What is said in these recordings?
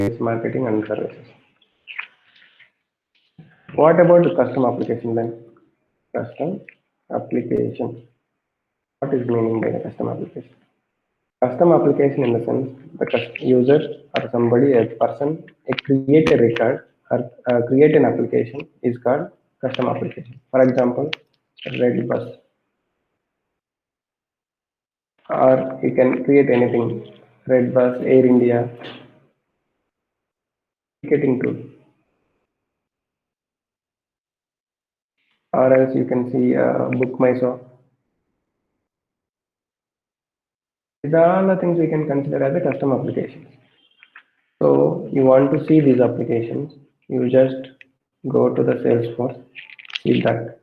sales, marketing, and services. What about the custom application then? Custom application. What is meaning by the custom application? Custom application in the sense the user or somebody, a person, create a record or create an application is called custom application. For example, Redbus, or you can create anything. Redbus, Air India, ticketing tool, or else you can see Book My Show. These are all the things we can consider as a custom applications. So you want to see these applications, you just go to the Salesforce, see that.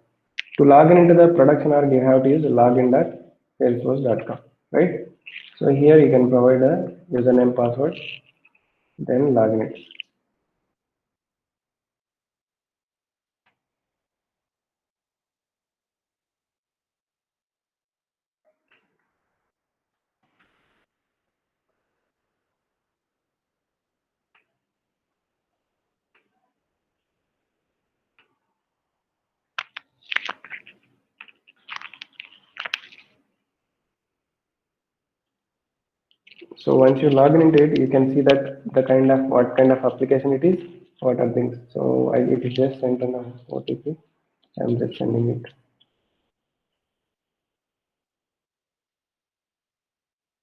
To log in into the production org, you have to use login.salesforce.com, right? So here you can provide a username, password, then login it. So once you log in into it, you can see that the kind of what kind of application it is, what are things. So it is just sent on OTP. I'm just sending it.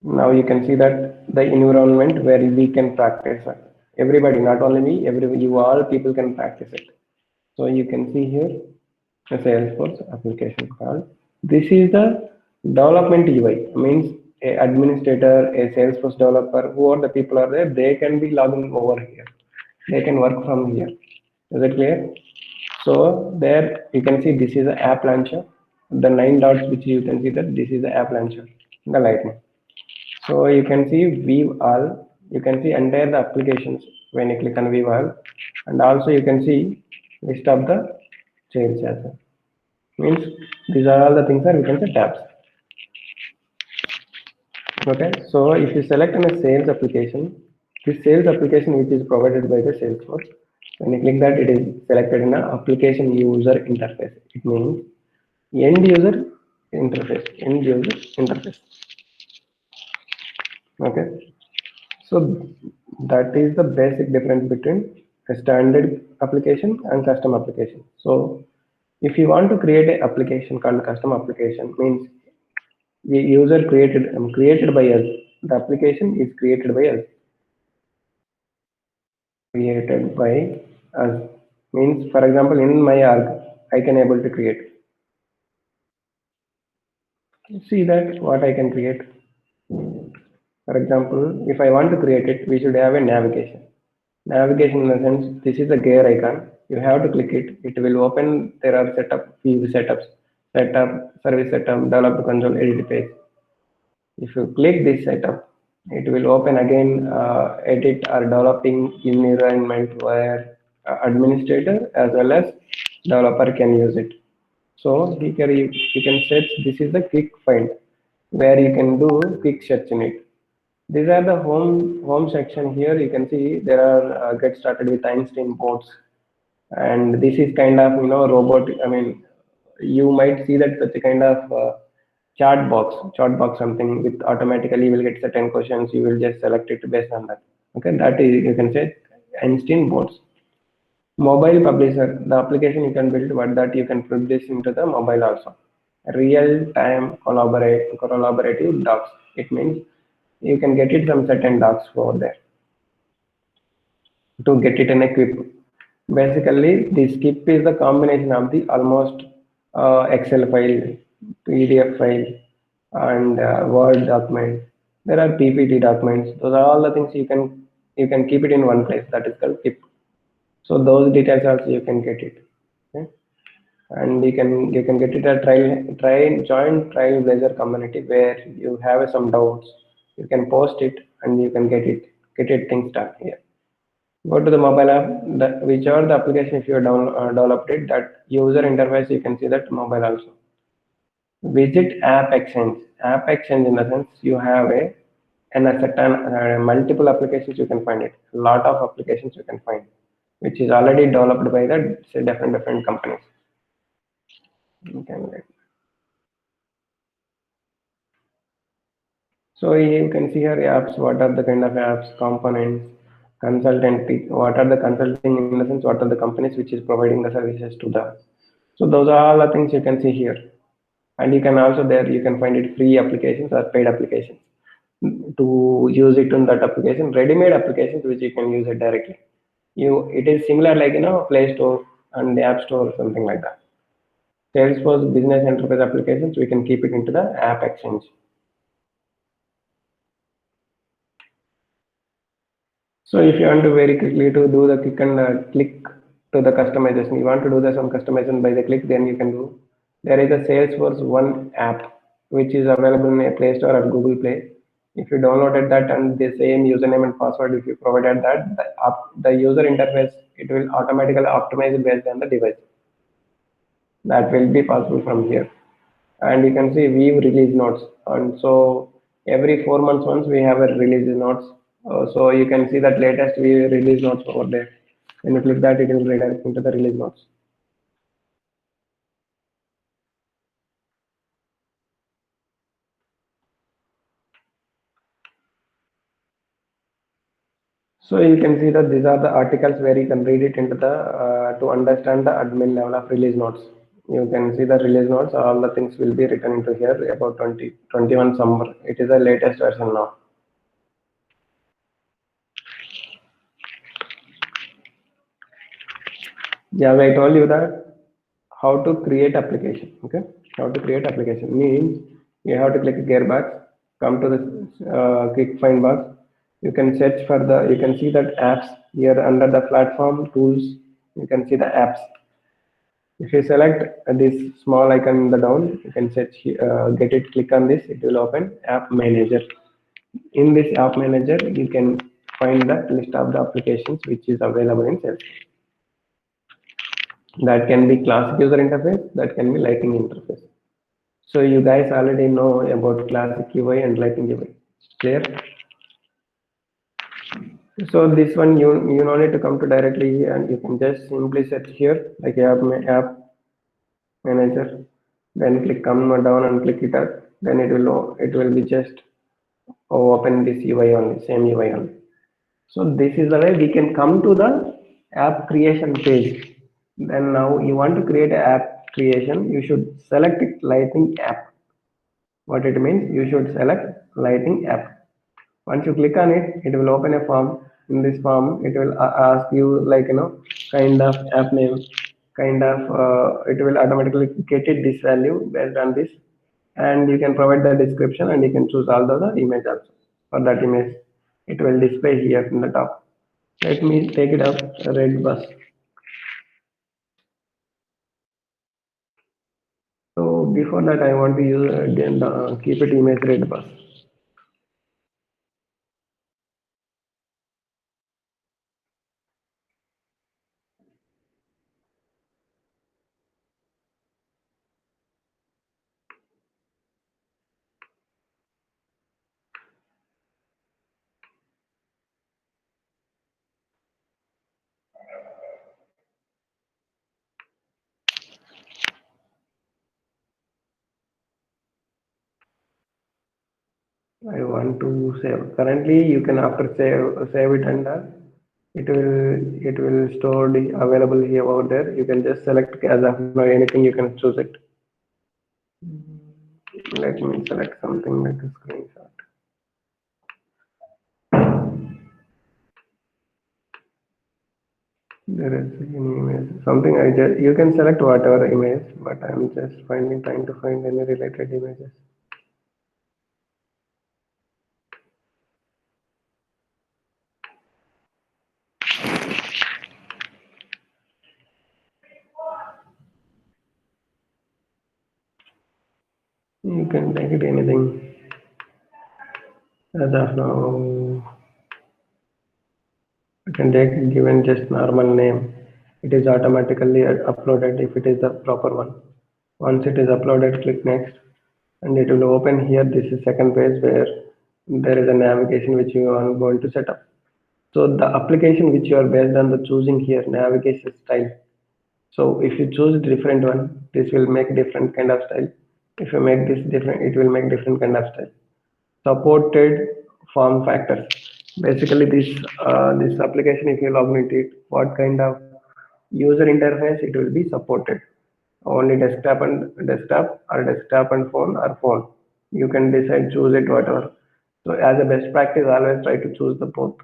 Now you can see that the environment where we can practice. Everybody, not only me, everybody, you all people can practice it. So you can see here a Salesforce application called. This is the development UI. Means a administrator, a Salesforce developer, who are the people are there, they can be logging over here. They can work from here. Is it clear? So there you can see this is the app launcher. The 9 dots which you can see that this is the app launcher, the lightning. So you can see view all. You can see entire the applications when you click on view all, and also you can see list of the chains as well. Means these are all the things that we can say tabs. Okay, so if you select on a sales application, this sales application which is provided by the Salesforce, when you click that, it is selected in a application user interface. It means end user interface, end user interface. Okay, so that is the basic difference between a standard application and custom application. So if you want to create an application called custom application, means the user created by us, the application is created by us, created by us. Means for example, in my org, I can able to create. See that what I can create. For example, if I want to create it, we should have a navigation. Navigation in the sense, this is the gear icon. You have to click it. It will open. There are few setups, setup, service setup, developed console, edit page. If you click this setup, it will open again edit or developing environment where administrator as well as developer can use it. So here you can set this is the quick find where you can do quick search in it. These are the home section. Here you can see there are get started with Einstein boards, and this is kind of robot. I mean, you might see that such a kind of chat box something with automatically will get certain questions. You will just select it based on that. Okay, that is you can say Einstein boards. Mobile publisher, the application you can build, but that you can put this into the mobile also. Real time collaborative docs. It means you can get it from certain docs over there to get it in a quip. Basically, the skip is the combination of the almost Excel file, PDF file, and Word document. There are PPT documents. Those are all the things you can keep it in one place. That is called skip. So those details also you can get it. Okay? And you can get it at join Trailblazer community where you have some doubts. You can post it and you can get it things done here. Go to the mobile app, whichever the application if you developed it, that user interface, you can see that mobile also. Visit App Exchange. App Exchange in the sense you have a and a certain multiple applications you can find it. A lot of applications you can find, which is already developed by the say, different companies. You can, so you can see here apps. What are the kind of apps, components, consultancy? What are the consulting in the sense? What are the companies which is providing the services to the? So those are all the things you can see here, and you can also there you can find it free applications or paid applications to use it in that application. Ready-made applications which you can use it directly. It is similar like Play Store and the App Store or something like that. Salesforce business enterprise applications we can keep it into the app exchange. So if you want to very quickly to do the click and click to the customization, you want to do the some customization by the click, then you can do. There is a Salesforce One app which is available in a Play Store or Google Play. If you downloaded that and the same username and password, if you provided that, the user interface, it will automatically optimize based on the device. That will be possible from here. And you can see view release notes. And so every 4 months once we have a release notes. So you can see that latest view release notes over there. When you click that, it will redirect into the release notes. So you can see that these are the articles where you can read it into the to understand the admin level of release notes. You can see the release notes. All the things will be written into here about 2021 summer. It is the latest version now. Yeah, I told you that how to create application. Okay, how to create application means you have to click gearbox, come to the quick find box. You can search for the. You can see that apps here under the platform tools. You can see the apps. If you select this small icon in the down, you can search get it. Click on this. It will open App Manager. In this App Manager, you can find the list of the applications which is available in Salesforce. That can be classic user interface, that can be Lightning interface. So you guys already know about classic UI and Lightning UI. Clear? So this one you don't need to come to directly here, and you can just simply search here like app manager. Then click come down and click it up. Then it will be just open this UI only, same UI only. So this is the way we can come to the app creation page. Then now you want to create an app creation, you should select it Lightning app. What it means, you should select Lightning app. Once you click on it, it will open a form. In this form, it will ask you like kind of app name, kind of it will automatically get it this value based on this, and you can provide the description and you can choose all the image also. For that image, it will display here in the top. Let me take it up red bus. So before that, I want to use again keep it image red bus. I want to save. Currently, you can after save it and it will store the available here over there. You can just select as of now anything you can choose it. Let me select something like a screenshot. There is any image, something you can select whatever image, but I'm just trying to find any related images. You can take it anything. As of now, you can take given just normal name. It is automatically uploaded if it is the proper one. Once it is uploaded, click next, and it will open here. This is second page where there is a navigation which you are going to set up. So the application which you are based on the choosing here navigation style. So if you choose different one, this will make different kind of style. If you make this different, it will make different kind of style. Supported form factors. Basically, this application, if you log into it, what kind of user interface it will be supported. Only desktop or desktop and phone or phone. You can decide choose it whatever. So as a best practice, always try to choose the both.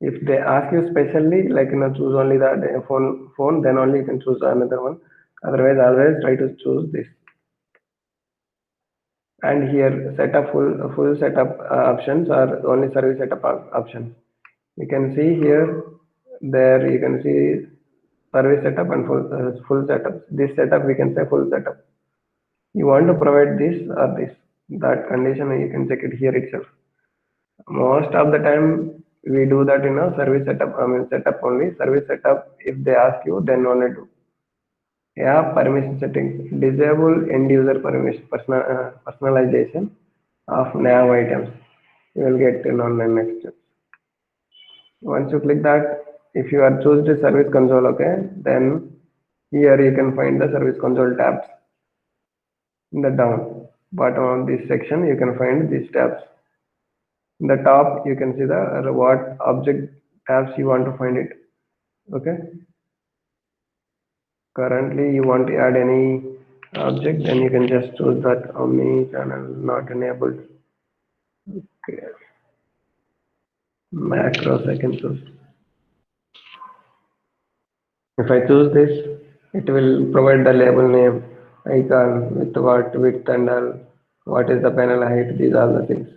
If they ask you specially, like choose only the phone, then only you can choose another one. Otherwise, always try to choose this. And here, setup full setup options are only service setup options. You can see here, there you can see service setup and full setup. This setup we can say full setup. You want to provide this or this, that condition you can check it here itself. Most of the time we do that in a service setup, I mean setup only. Service setup, if they ask you, then only do. Yeah, permission settings. Disable end user permission, personalization of nav items. You will get to know in the next step. Once you click that, if you are choose the service console, okay, then here you can find the service console tabs. In the down bottom of this section, you can find these tabs. In the top, you can see the what object tabs you want to find it. Okay. Currently, you want to add any object, then you can just choose that omni channel not enabled. Okay. Macros I can choose. If I choose this, it will provide the label name, icon with what width and all, what is the panel height, these are the things.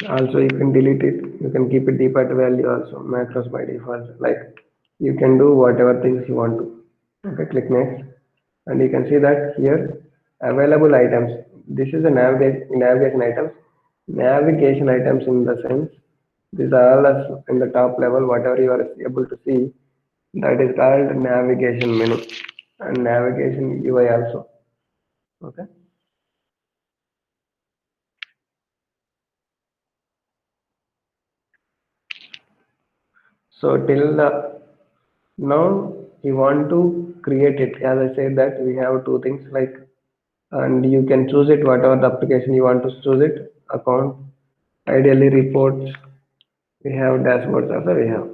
Also, you can delete it. You can keep it default value also. Macros by default. Like you can do whatever things you want to. Okay, click next, and you can see that here available items. This is a navigation items. Navigation items in the sense these are all as in the top level. Whatever you are able to see, that is called navigation menu and navigation UI also. Okay. So till now you want to create it. As I said that we have two things like, and you can choose it whatever the application you want to choose it. Account, ideally reports. We have dashboards also. We have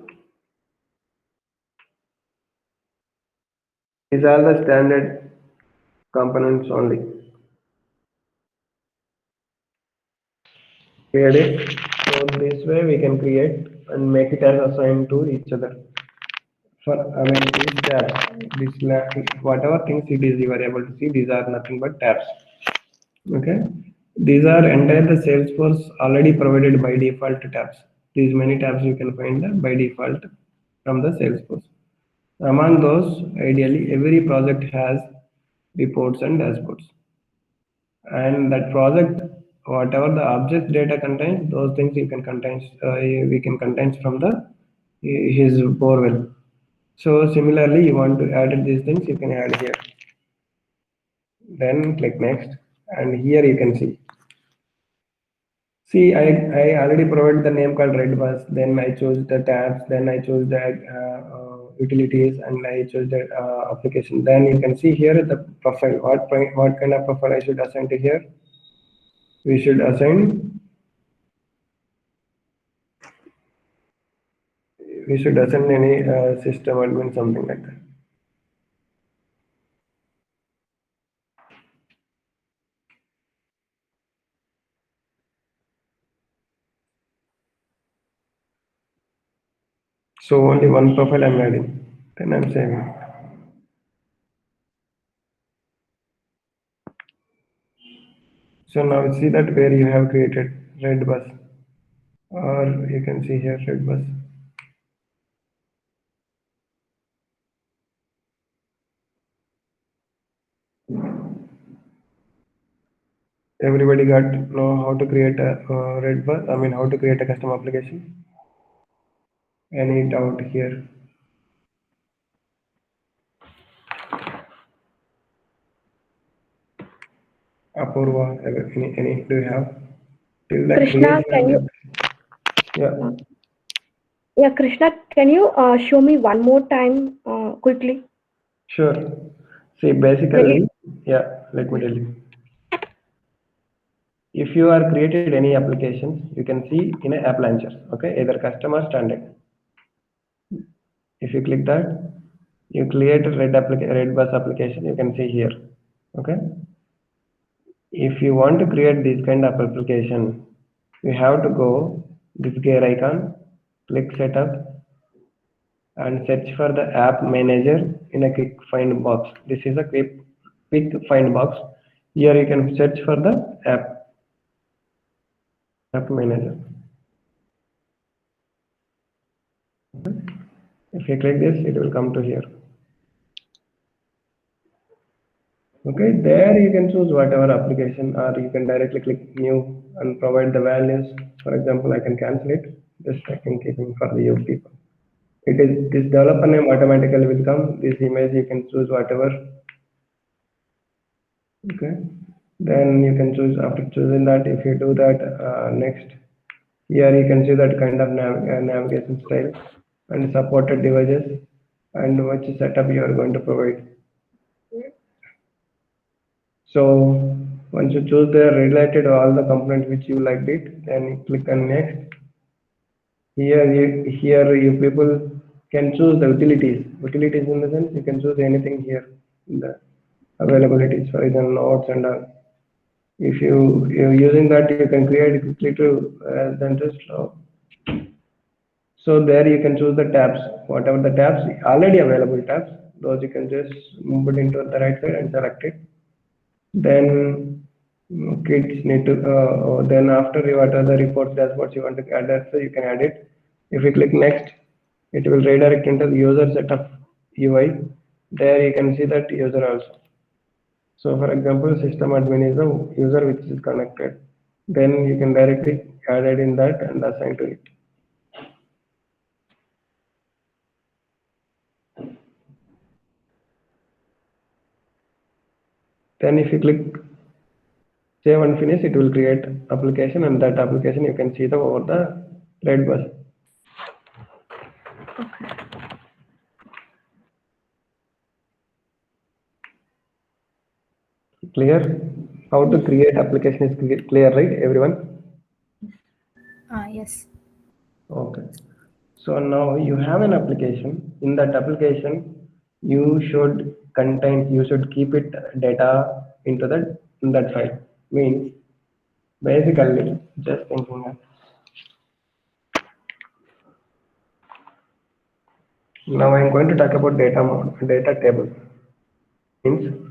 these are the standard components only. Create it. So this way we can create and make it as assigned to each other. For I mean these tabs, whatever things it is you are able to see, these are nothing but tabs. Okay, these are entire the Salesforce already provided by default tabs. These many tabs you can find them by default from the Salesforce. Among those, ideally every project has reports and dashboards, and that project whatever the object data contains, those things you can contain, we can contain from the his borewell. So similarly, you want to add these things, you can add here. Then click next, and here you can see. See, I already provided the name called Redbus. Then I chose the tabs. Then I chose the utilities, and I chose the application. Then you can see here the profile. What kind of profile I should assign to here? We should assign. We should assign any system admin, something like that. So only one profile I'm adding. Then I'm saving. So now see that where you have created Redbus, or you can see here Redbus. Everybody got know how to create a Redbus? I mean, how to create a custom application? Any doubt here? Apurva, any do you have? Till the Krishna, creation can you? and yeah, Yeah, Krishna, can you show me one more time quickly? sure. See, The, basically, yeah, let me tell you. If you are created any applications, you can see in a app launcher, okay, either custom or standard. If you click that, you create a red bus application, you can see here, okay. If you want to create this kind of application, you have to go this gear icon, click setup, and search for the app manager in a quick find box. This is a quick find box. Here you can search for the app manager. If you click this, it will come to here. Okay, there you can choose whatever application, or you can directly click new and provide the values. For example, I can cancel it. Just I can keep it for the you people. It is this developer name automatically will come. This image you can choose whatever. Okay, then you can choose after choosing that. If you do that next, here you can see that kind of navigation style and supported devices and which setup you are going to provide. So once you choose the related all the components which you liked it, then you click on next. Here you people can choose the utilities. Utilities in the sense you can choose anything here in the availabilities for example notes and if you're using that you can create quickly to then just so there you can choose the tabs, whatever the tabs already available tabs, those you can just move it into the right side and select it. Then kids need to then after you what are the reports dashboards you want to add that, so you can add it. If you click next, it will redirect into the user setup UI. There you can see that user also. So for example, system admin is the user which is connected. Then you can directly add it in that and assign to it. Then if you click save and finish, it will create application and that application you can see the over the red bus. Clear? How to create application is clear, right, everyone? Yes. Okay. So now you have an application. In that application, you should keep it data into that in that file. Means basically just thinking. Now I'm going to talk about data table. Means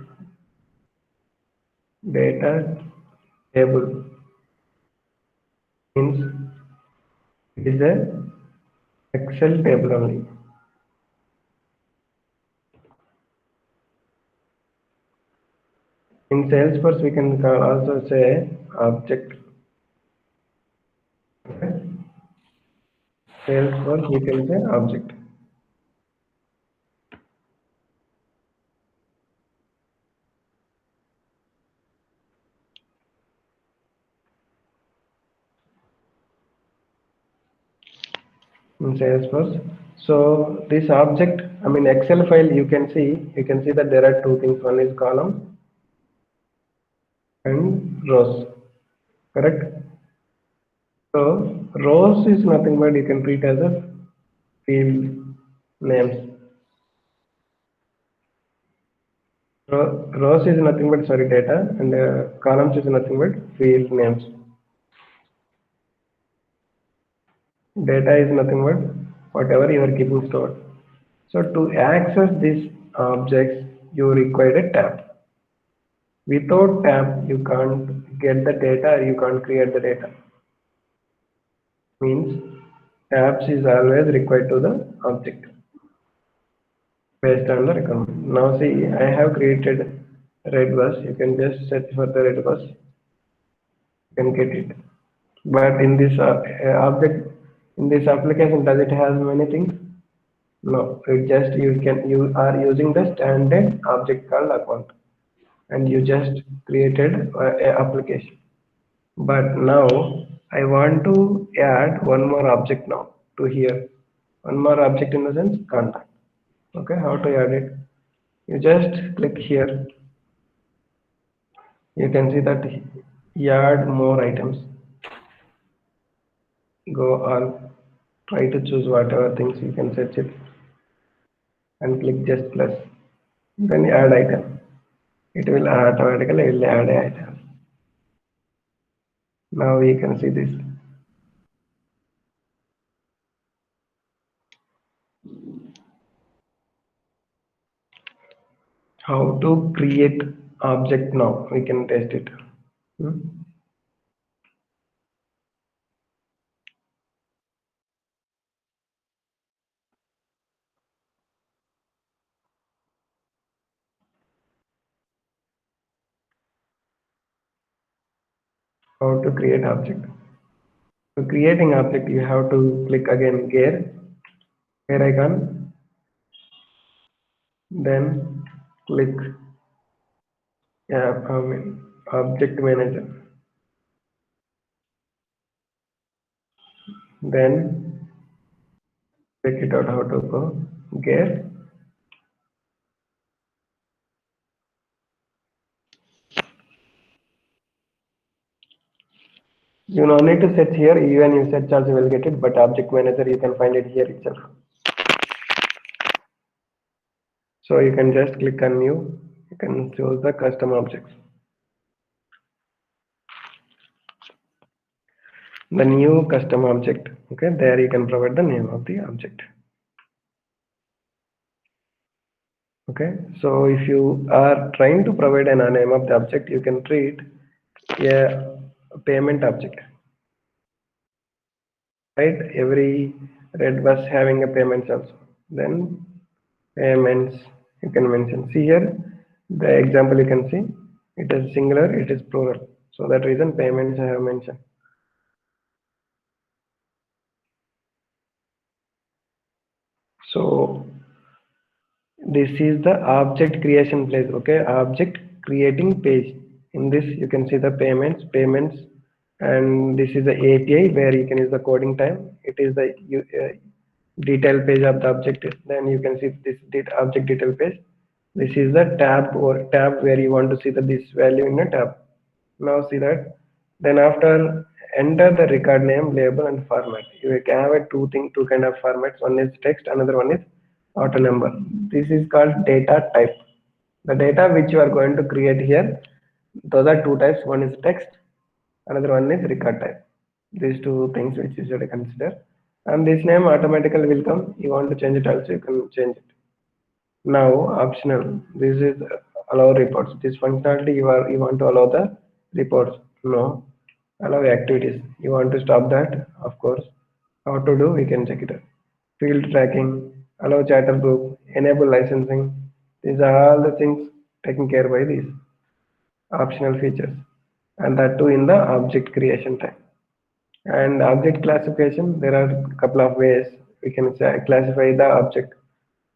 data table means it is a Excel table only. In Salesforce, we can also say object. Salesforce, we can say object. In Salesforce. So this object, I mean Excel file, you can see that there are two things. One is column and rows. Correct? So rows is nothing but you can treat as a field names. Rows is nothing but data and columns is nothing but field names. Data is nothing but whatever you are keeping stored. So to access these objects, you require a tab. Without tab, you can't get the data or you can't create the data. Means tabs is always required to the object based on the requirement. Now see, I have created red bus. You can just search for the red bus. You can get it. But in this object, in this application, does it have many things? No. It just you are using the standard object called account. and you just created a application. But now I want to add one more object now to here. One more object in the sense contact. Okay, how to add it? You just click here. You can see that add more items. Go all, try to choose whatever things you can search it and click just plus. Then add item. It will automatically add item. Now we can see this. How to create object now? We can test it. How to create object? To creating object, you have to click again gear icon, then click object manager, then check it out how to go gear. You no need to search here, even you search also will get it, but object manager you can find it here itself. So you can just click on new, you can choose the custom objects. The new custom object, okay, there you can provide the name of the object. Okay, so if you are trying to provide a name of the object, you can treat a payment object. Right, every red bus having a payments also. Then payments you can mention. See here, the example you can see, it is singular, it is plural. So that reason payments I have mentioned. So this is the object creation place. Okay, object creating page. In this you can see the payments, and this is the API where you can use the coding time. It is the detail page of the object. Then you can see this object detail page. This is the tab or tab where you want to see this value in a tab. Now see that. Then after enter the record name, label, and format. You can have two kind of formats. One is text, another one is auto number. This is called data type. The data which you are going to create here, those are two types. One is text, another one is record type. These two things which you should consider. And this name automatically will come. You want to change it also, you can change it. Now optional. This is allow reports. This functionality you want to allow the reports. No. Allow activities. You want to stop that, of course. How to do, we can check it out. Field tracking, allow chatter group, enable licensing. These are all the things taken care by these optional features, and that too in the object creation time. And object classification, there are a couple of ways we can classify the object.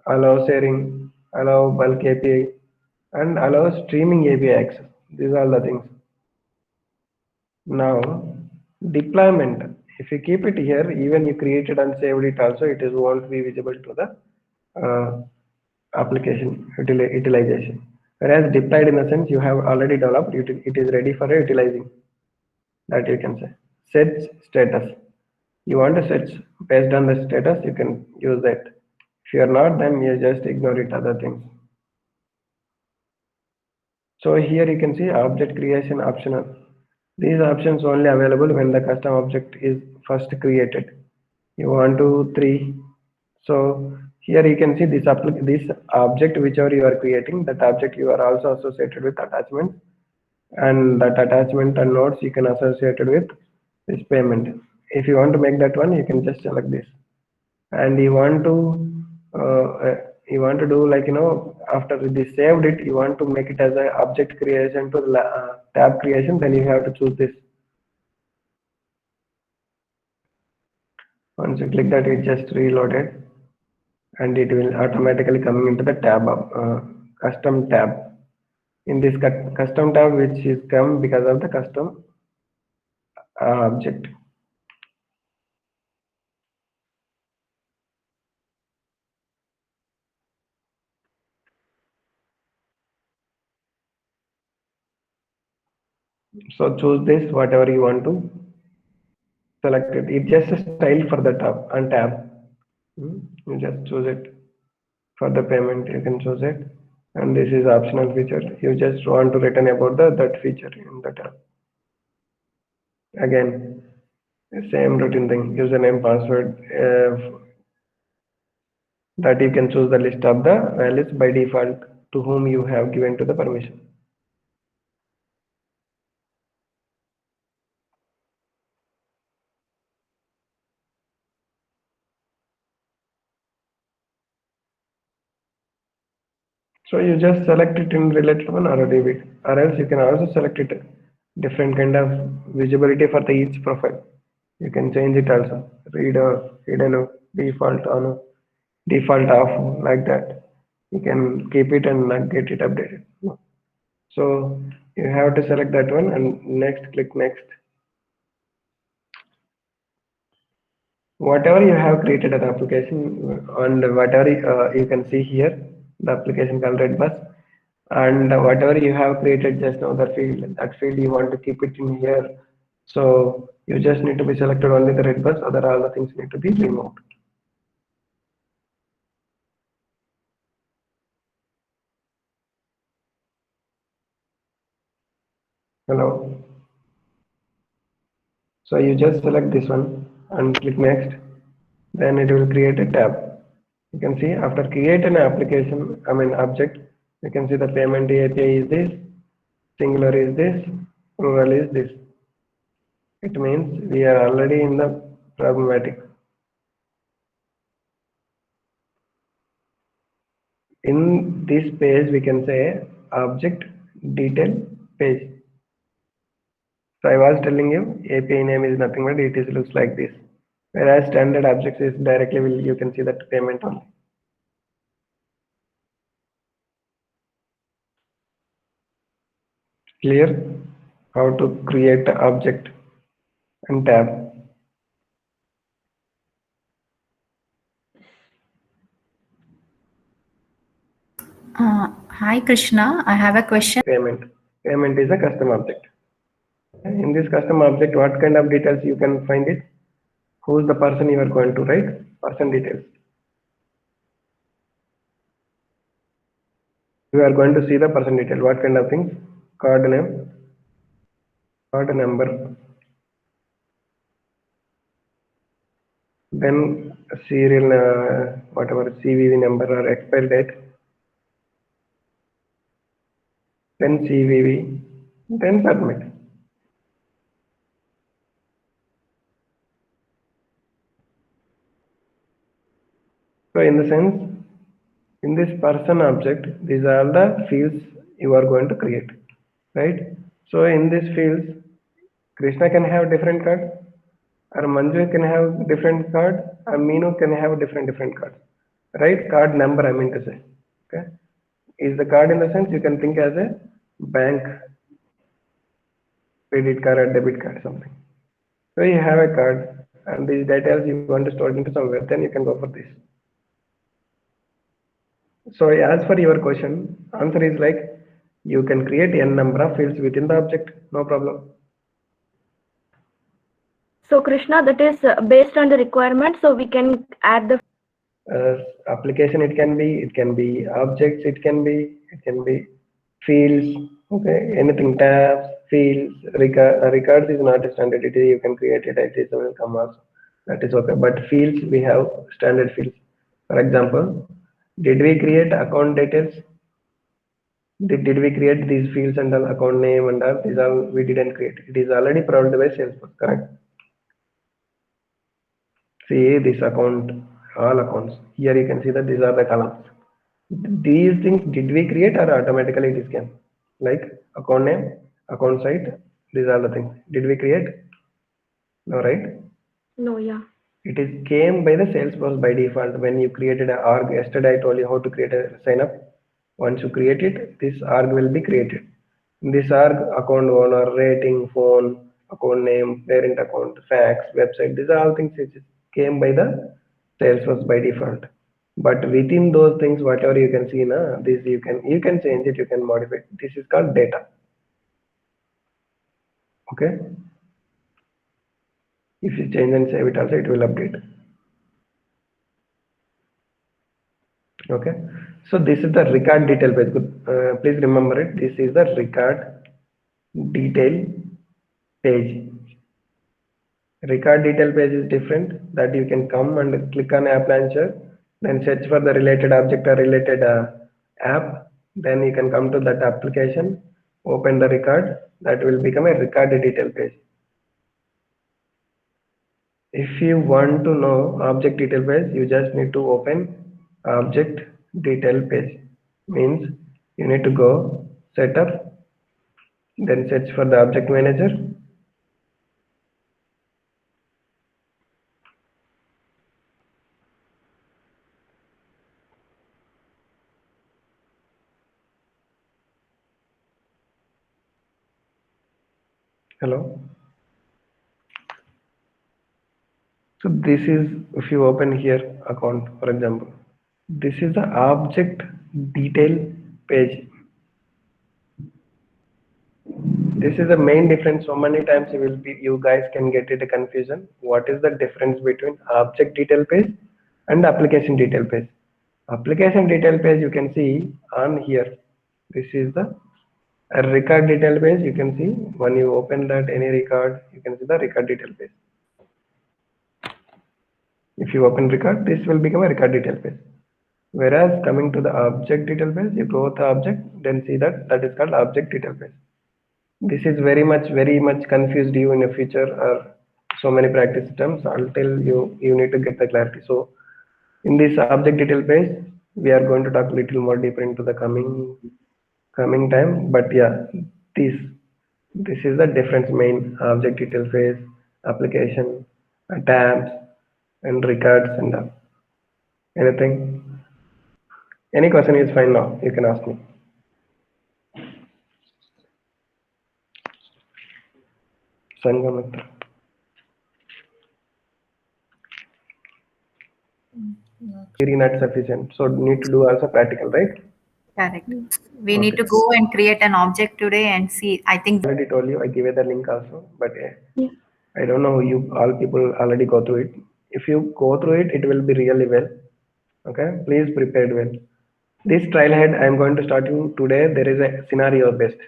Allow sharing, allow bulk API, and allow streaming API access. These are the things. Now, deployment. If you keep it here, even you created and saved it also, it won't be visible to the application utilization. Whereas deployed in the sense you have already developed, it is ready for utilizing. That you can say. Search status. You want to search based on the status, you can use that. If you are not, then you just ignore it, other things. So here you can see object creation optional. These options only available when the custom object is first created. You want to 3. So here you can see this object whichever you are creating, that object you are also associated with attachment, and that attachment and nodes you can associate it with this payment. If you want to make that one, you can just select this. And you want to do like, after this saved it, you want to make it as an object creation to the tab creation, then you have to choose this. Once you click that, it just reloaded, and it will automatically come into the tab of custom tab. in this custom tab, which is come because of the custom object. So choose this, whatever you want to select it. It's just a style for the tab and tab. You just choose it. For the payment, you can choose it. And this is optional feature. You just want to written about that feature in the tab. Again, same routine thing, username, password, that you can choose the list of the values by default to whom you have given to the permission. So you just select it in related one or leave it, or else you can also select it different kind of visibility for the each profile. You can change it also, read hidden, default on, default off, like that. You can keep it and not get it updated. So you have to select that one and next, click next. Whatever you have created an application and whatever you can see here, the application called Redbus, and whatever you have created just now, that field you want to keep it in here. So you just need to be selected only the Redbus, other all the things need to be removed. Hello. So you just select this one and click next, then it will create a tab. You can see after create an application, object, you can see the payment API is this, singular is this, plural is this. It means we are already in the problematic. In this page, we can say object detail page. So I was telling you API name is nothing but it looks like this. Whereas standard objects is directly you can see that payment only. Clear how to create the object and tab. Hi, Krishna. I have a question. Payment is a custom object. In this custom object, what kind of details you can find it? Who's the person you are going to write? Person details. You are going to see the person detail. What kind of things? Card name, card number, then serial, whatever CVV number or expire date, then CVV, then submit. So in the sense, in this person object, these are all the fields you are going to create, right? So in these fields, Krishna can have different card, or Manju can have different card, or Meenu can have different cards, right? Card number, I mean to say, okay? Is the card in the sense you can think as a bank, credit card or debit card, something. So you have a card and these details you want to store into somewhere, then you can go for this. So as for your question, answer is like you can create n number of fields within the object, no problem. So Krishna, that is based on the requirement, so we can add the application. It can be objects, it can be fields, okay, anything, tabs, fields, records is not a standard. It is, you can create it, it will come also, that is okay. But fields, we have standard fields. For example, did we create account details? Did we create these fields and all, account name and all? These all we didn't create. It is already provided by Salesforce, correct? See this account, all accounts. Here you can see that these are the columns. These things did we create or automatically it is came? Like account name, account site, these are the things. Did we create? No, right? no, yeah. It is came by the Salesforce by default when you created a org. Yesterday I told you how to create a sign up. Once you create it, this arg will be created. In this arg, account owner, rating, phone, account name, parent account, fax, website, these are all things which came by the Salesforce by default. But within those things, whatever you can see now, this you can change it, you can modify it. This is called data. Okay. If you change and save it also, it will update. Okay. So this is the record detail page. Please remember it. This is the record detail page. Record detail page is different, that you can come and click on app launcher, then search for the related object or related app, then you can come to that application, open the record, that will become a record detail page. If you want to know object detail page, you just need to open object detail page. Means you need to go setup, then search for the object manager. Hello. So this is, if you open here account, for example, this is the object detail page. This is the main difference. So many times you guys can get it a confusion. What is the difference between object detail page and application detail page? Application detail page you can see on here. This is the record detail page. You can see when you open that any record, you can see the record detail page. If you open record, this will become a record detail page. Whereas coming to the object detail page, you go with the object, then see that is called object detail page. This is very much confused you in the future, or so many practice terms until you need to get the clarity. So in this object detail page, we are going to talk a little more deeper into the coming time. But yeah, this is the difference: main object detail page, application, tabs, and records, and anything. Any question is fine now. You can ask me. Sangamitra. Theory not sufficient, so need to do also practical, right? Correct. We need to go and create an object today and see. I think I already told you, I gave you the link also, but Yeah. I don't know, you all people already go through it. If you go through it, it will be really well. Okay, please prepare well. This trial head I am going to start you today. There is a scenario based.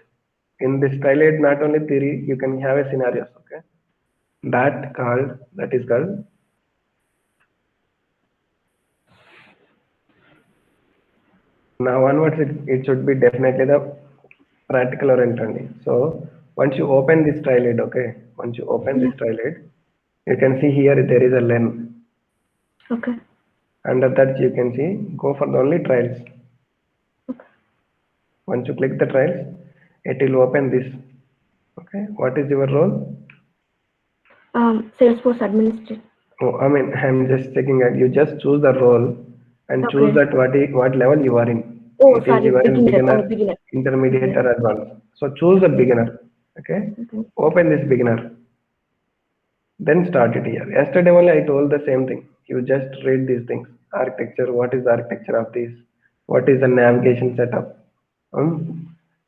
In this trial head, not only theory, you can have a scenarios. Okay, that is called. Now onwards, it should be definitely the practical oriented. So once you open this trial head, okay, once you open this trial head, you can see here there is a len. Okay. Under that you can see, go for the only trials. Okay. Once you click the trials, it will open this. Okay, what is your role? Salesforce administrator. Oh, I mean, I'm just checking that you just choose the role and choose that what level you are in. Oh, It sorry, is you are in beginner. beginner, intermediate, or advanced. So choose the beginner. Okay, open this beginner. Then start it here. Yesterday only I told the same thing. You just read these things. Architecture, what is the architecture of this? What is the navigation setup?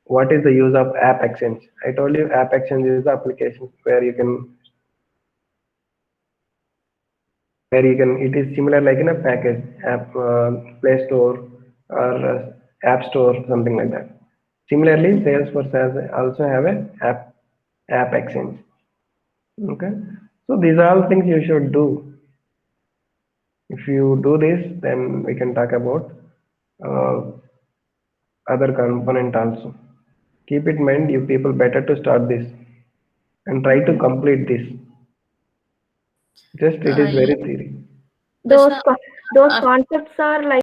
What is the use of App Exchange? I told you App Exchange is the application where you can, it is similar like in a package, app, Play Store or App Store, something like that. Similarly, Salesforce also have a App Exchange. Okay, so these are all things you should do. If you do this, then we can talk about other component also. Keep it in mind, you people better to start this and try to complete this. Just it is very theory. Those concepts are like